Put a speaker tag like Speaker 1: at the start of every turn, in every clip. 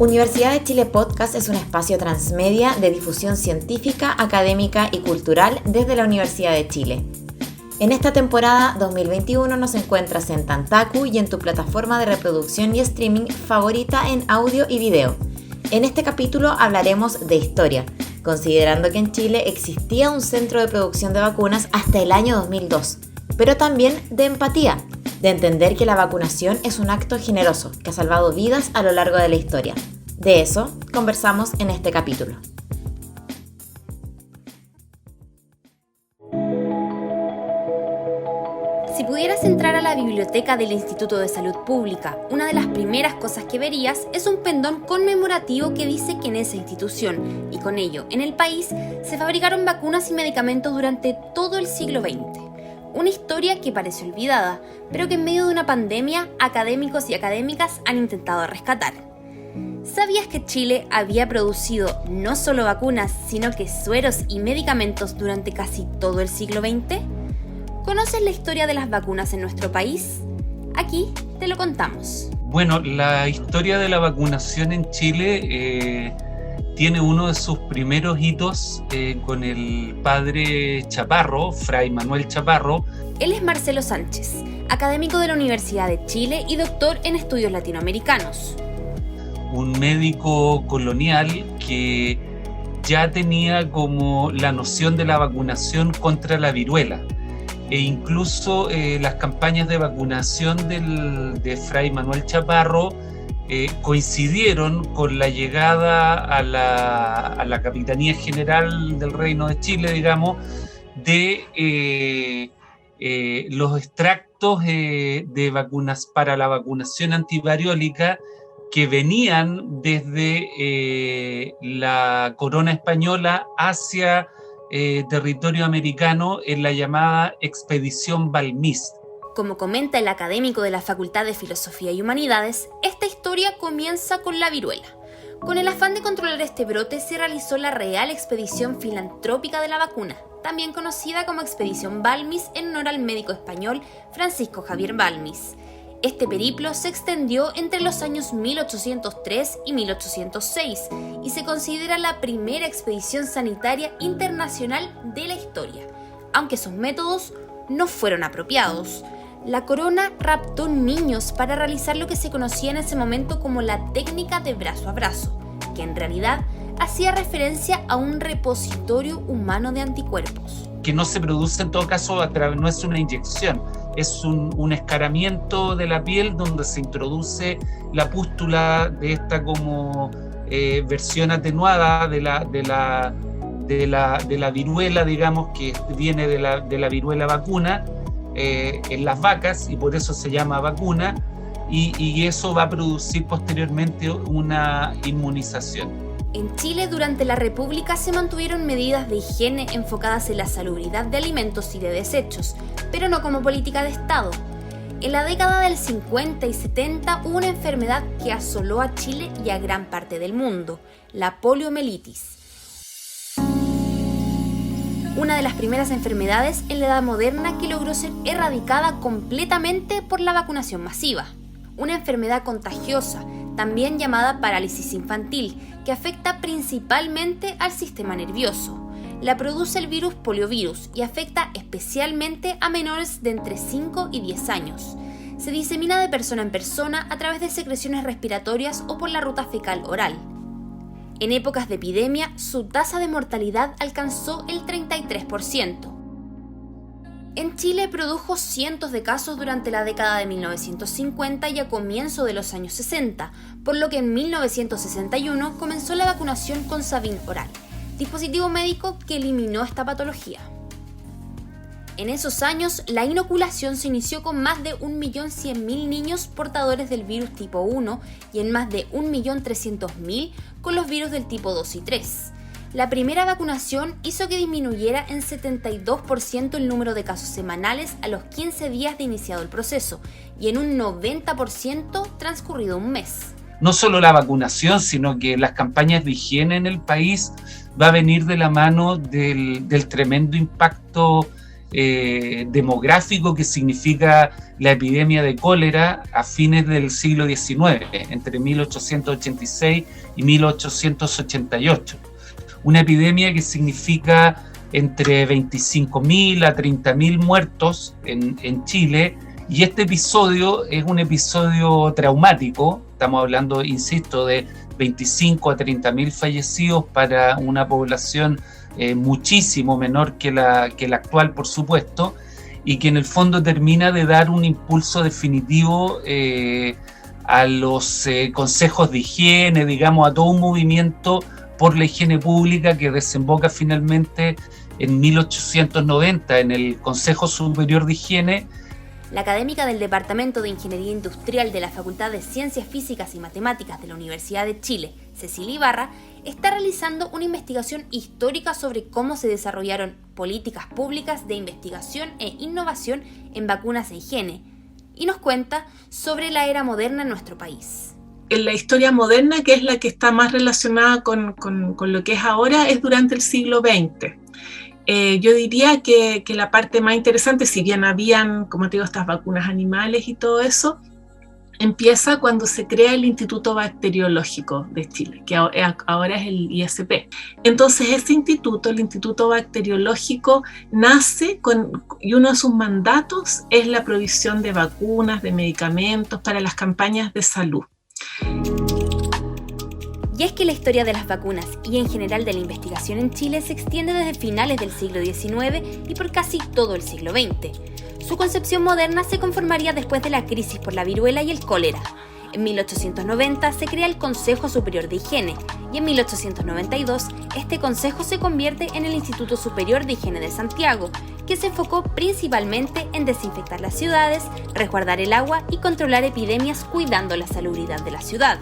Speaker 1: Universidad de Chile Podcast es un espacio transmedia de difusión científica, académica y cultural desde la Universidad de Chile. En esta temporada 2021 nos encuentras en Tantaku y en tu plataforma de reproducción y streaming favorita en audio y video. En este capítulo hablaremos de historia, considerando que en Chile existía un centro de producción de vacunas hasta el año 2002, pero también de empatía, de entender que la vacunación es un acto generoso que ha salvado vidas a lo largo de la historia. De eso conversamos en este capítulo.
Speaker 2: Si pudieras entrar a la biblioteca del Instituto de Salud Pública, una de las primeras cosas que verías es un pendón conmemorativo que dice que en esa institución, y con ello en el país, se fabricaron vacunas y medicamentos durante todo el siglo XX. Una historia que parece olvidada, pero que en medio de una pandemia, académicos y académicas han intentado rescatar. ¿Sabías que Chile había producido no solo vacunas, sino que sueros y medicamentos durante casi todo el siglo XX? ¿Conoces la historia de las vacunas en nuestro país? Aquí te lo contamos.
Speaker 3: Bueno, la historia de la vacunación en Chile tiene uno de sus primeros hitos con el padre Chaparro, Fray Manuel Chaparro.
Speaker 2: Él es Marcelo Sánchez, académico de la Universidad de Chile y doctor en estudios latinoamericanos.
Speaker 3: Un médico colonial que ya tenía como la noción de la vacunación contra la viruela. E incluso las campañas de vacunación de Fray Manuel Chaparro coincidieron con la llegada a la Capitanía General del Reino de Chile, digamos, de los extractos de vacunas para la vacunación antivariólica que venían desde la corona española hacia territorio americano en la llamada Expedición Balmis.
Speaker 2: Como comenta el académico de la Facultad de Filosofía y Humanidades, esta historia comienza con la viruela. Con el afán de controlar este brote se realizó la Real Expedición Filantrópica de la Vacuna, también conocida como Expedición Balmis en honor al médico español Francisco Javier Balmis. Este periplo se extendió entre los años 1803 y 1806 y se considera la primera expedición sanitaria internacional de la historia, aunque sus métodos no fueron apropiados. La corona raptó niños para realizar lo que se conocía en ese momento como la técnica de brazo a brazo, que en realidad hacía referencia a un repositorio humano de anticuerpos.
Speaker 3: Que no se produce en todo caso, no es una inyección, es un escaramiento de la piel donde se introduce la pústula de esta como versión atenuada de la viruela, digamos, que viene de la viruela vacuna en las vacas, y por eso se llama vacuna, y eso va a producir posteriormente una inmunización.
Speaker 2: En Chile, durante la República, se mantuvieron medidas de higiene enfocadas en la salubridad de alimentos y de desechos, pero no como política de Estado. En la década del 50 y 70 hubo una enfermedad que asoló a Chile y a gran parte del mundo, la poliomielitis. Una de las primeras enfermedades en la Edad Moderna que logró ser erradicada completamente por la vacunación masiva. Una enfermedad contagiosa, también llamada parálisis infantil, que afecta principalmente al sistema nervioso. La produce el virus poliovirus y afecta especialmente a menores de entre 5 y 10 años. Se disemina de persona en persona a través de secreciones respiratorias o por la ruta fecal oral. En épocas de epidemia, su tasa de mortalidad alcanzó el 33%. En Chile produjo cientos de casos durante la década de 1950 y a comienzo de los años 60, por lo que en 1961 comenzó la vacunación con Sabin oral, dispositivo médico que eliminó esta patología. En esos años, la inoculación se inició con más de 1.100.000 niños portadores del virus tipo 1 y en más de 1.300.000 con los virus del tipo 2 y 3. La primera vacunación hizo que disminuyera en 72% el número de casos semanales a los 15 días de iniciado el proceso y en un 90% transcurrido un mes.
Speaker 3: No solo la vacunación, sino que las campañas de higiene en el país va a venir de la mano del tremendo impacto demográfico que significa la epidemia de cólera a fines del siglo XIX, entre 1886 y 1888. Una epidemia que significa entre 25.000 a 30.000 muertos en Chile, y este episodio es un episodio traumático. Estamos hablando, insisto, de 25 a 30.000 fallecidos para una población muchísimo menor que la actual, por supuesto, y que en el fondo termina de dar un impulso definitivo a los consejos de higiene, digamos, a todo un movimiento por la higiene pública que desemboca finalmente en 1890 en el Consejo Superior de Higiene.
Speaker 2: La académica del Departamento de Ingeniería Industrial de la Facultad de Ciencias Físicas y Matemáticas de la Universidad de Chile, Cecilia Ibarra, está realizando una investigación histórica sobre cómo se desarrollaron políticas públicas de investigación e innovación en vacunas e higiene, y nos cuenta sobre la era moderna en nuestro país.
Speaker 4: En la historia moderna, que es la que está más relacionada con lo que es ahora, es durante el siglo XX. Yo diría que la parte más interesante, si bien habían, como te digo, estas vacunas animales y todo eso, empieza cuando se crea el Instituto Bacteriológico de Chile, que ahora es el ISP. Entonces ese instituto, el Instituto Bacteriológico, nace y uno de sus mandatos es la provisión de vacunas, de medicamentos para las campañas de salud.
Speaker 2: Y es que la historia de las vacunas y en general de la investigación en Chile se extiende desde finales del siglo XIX y por casi todo el siglo XX. Su concepción moderna se conformaría después de la crisis por la viruela y el cólera. En 1890 se crea el Consejo Superior de Higiene y en 1892 este consejo se convierte en el Instituto Superior de Higiene de Santiago, que se enfocó principalmente en desinfectar las ciudades, resguardar el agua y controlar epidemias cuidando la salubridad de la ciudad.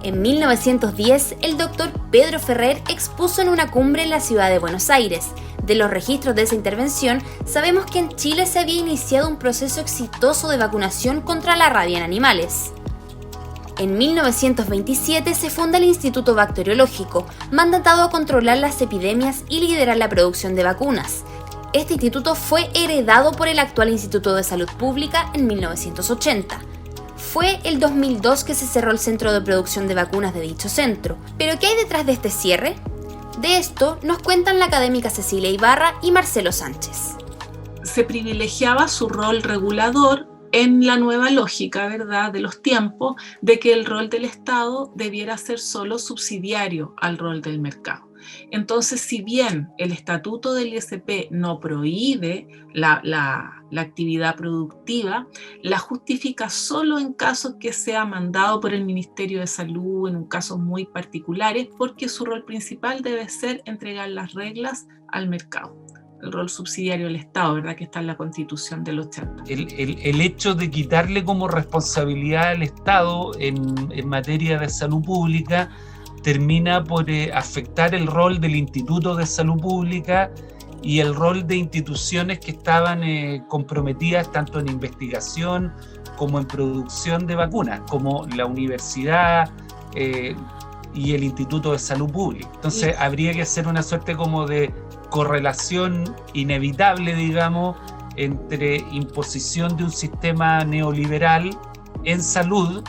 Speaker 2: En 1910, el doctor Pedro Ferrer expuso en una cumbre en la ciudad de Buenos Aires. De los registros de esa intervención, sabemos que en Chile se había iniciado un proceso exitoso de vacunación contra la rabia en animales. En 1927 se funda el Instituto Bacteriológico, mandatado a controlar las epidemias y liderar la producción de vacunas. Este instituto fue heredado por el actual Instituto de Salud Pública en 1980. Fue el 2002 que se cerró el centro de producción de vacunas de dicho centro. ¿Pero qué hay detrás de este cierre? De esto nos cuentan la académica Cecilia Ibarra y Marcelo Sánchez.
Speaker 4: Se privilegiaba su rol regulador en la nueva lógica, ¿verdad?, de los tiempos, de que el rol del Estado debiera ser solo subsidiario al rol del mercado. Entonces, si bien el estatuto del ISP no prohíbe la actividad productiva, la justifica solo en casos que sea mandado por el Ministerio de Salud, en casos muy particulares, porque su rol principal debe ser entregar las reglas al mercado. El rol subsidiario del Estado, ¿verdad?, que está en la Constitución del 80.
Speaker 3: El hecho de quitarle como responsabilidad al Estado en materia de salud pública termina por afectar el rol del Instituto de Salud Pública y el rol de instituciones que estaban comprometidas tanto en investigación como en producción de vacunas, como la universidad y el Instituto de Salud Pública. Entonces habría que hacer una suerte como de correlación inevitable, digamos, entre imposición de un sistema neoliberal en salud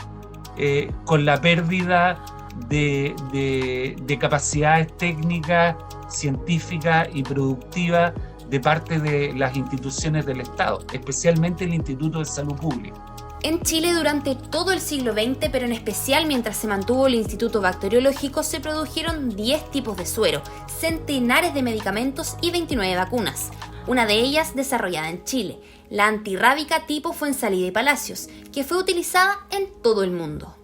Speaker 3: con la pérdida de capacidades técnicas, científicas y productivas de parte de las instituciones del Estado, especialmente el Instituto de Salud Pública.
Speaker 2: En Chile durante todo el siglo XX, pero en especial mientras se mantuvo el Instituto Bacteriológico, se produjeron 10 tipos de suero, centenares de medicamentos y 29 vacunas. Una de ellas desarrollada en Chile, la antirrábica tipo Fuenzalida y Palacios, que fue utilizada en todo el mundo.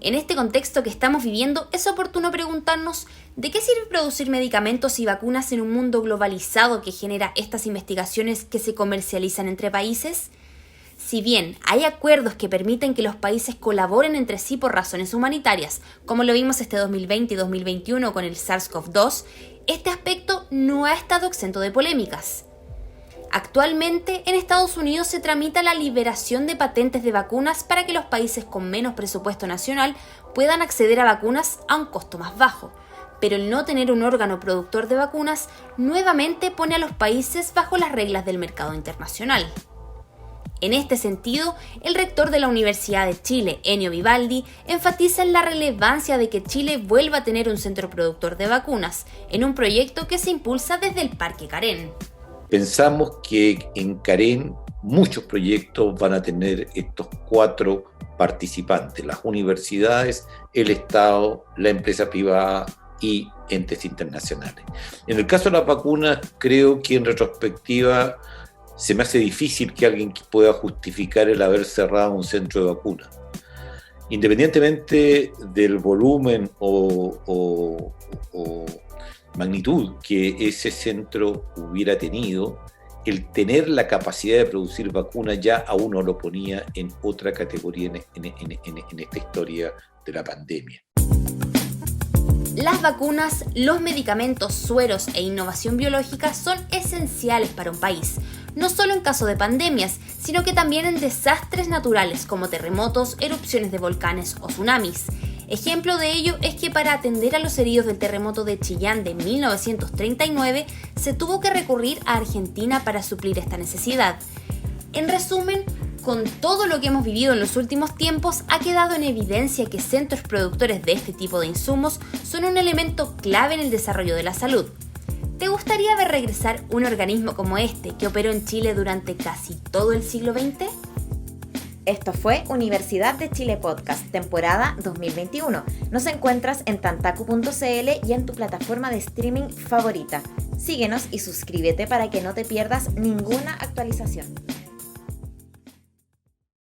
Speaker 2: En este contexto que estamos viviendo, es oportuno preguntarnos ¿de qué sirve producir medicamentos y vacunas en un mundo globalizado que genera estas investigaciones que se comercializan entre países? Si bien hay acuerdos que permiten que los países colaboren entre sí por razones humanitarias, como lo vimos este 2020 y 2021 con el SARS-CoV-2, este aspecto no ha estado exento de polémicas. Actualmente, en Estados Unidos se tramita la liberación de patentes de vacunas para que los países con menos presupuesto nacional puedan acceder a vacunas a un costo más bajo. pero el no tener un órgano productor de vacunas nuevamente pone a los países bajo las reglas del mercado internacional. En este sentido, el rector de la Universidad de Chile, Ennio Vivaldi, enfatiza en la relevancia de que Chile vuelva a tener un centro productor de vacunas, en un proyecto que se impulsa desde el Parque Karen.
Speaker 5: Pensamos que en Karen muchos proyectos van a tener estos 4 participantes: las universidades, el Estado, la empresa privada y entes internacionales. En el caso de las vacunas, creo que en retrospectiva se me hace difícil que alguien pueda justificar el haber cerrado un centro de vacunas. Independientemente del volumen o magnitud que ese centro hubiera tenido, el tener la capacidad de producir vacunas ya a uno lo ponía en otra categoría en esta historia de la pandemia.
Speaker 2: Las vacunas, los medicamentos, sueros e innovación biológica son esenciales para un país, no solo en caso de pandemias, sino que también en desastres naturales como terremotos, erupciones de volcanes o tsunamis. Ejemplo de ello es que para atender a los heridos del terremoto de Chillán de 1939, se tuvo que recurrir a Argentina para suplir esta necesidad. En resumen, con todo lo que hemos vivido en los últimos tiempos, ha quedado en evidencia que centros productores de este tipo de insumos son un elemento clave en el desarrollo de la salud. ¿Te gustaría ver regresar un organismo como este que operó en Chile durante casi todo el siglo XX?
Speaker 1: Esto fue Universidad de Chile Podcast, temporada 2021. Nos encuentras en tantaku.cl y en tu plataforma de streaming favorita. Síguenos y suscríbete para que no te pierdas ninguna actualización.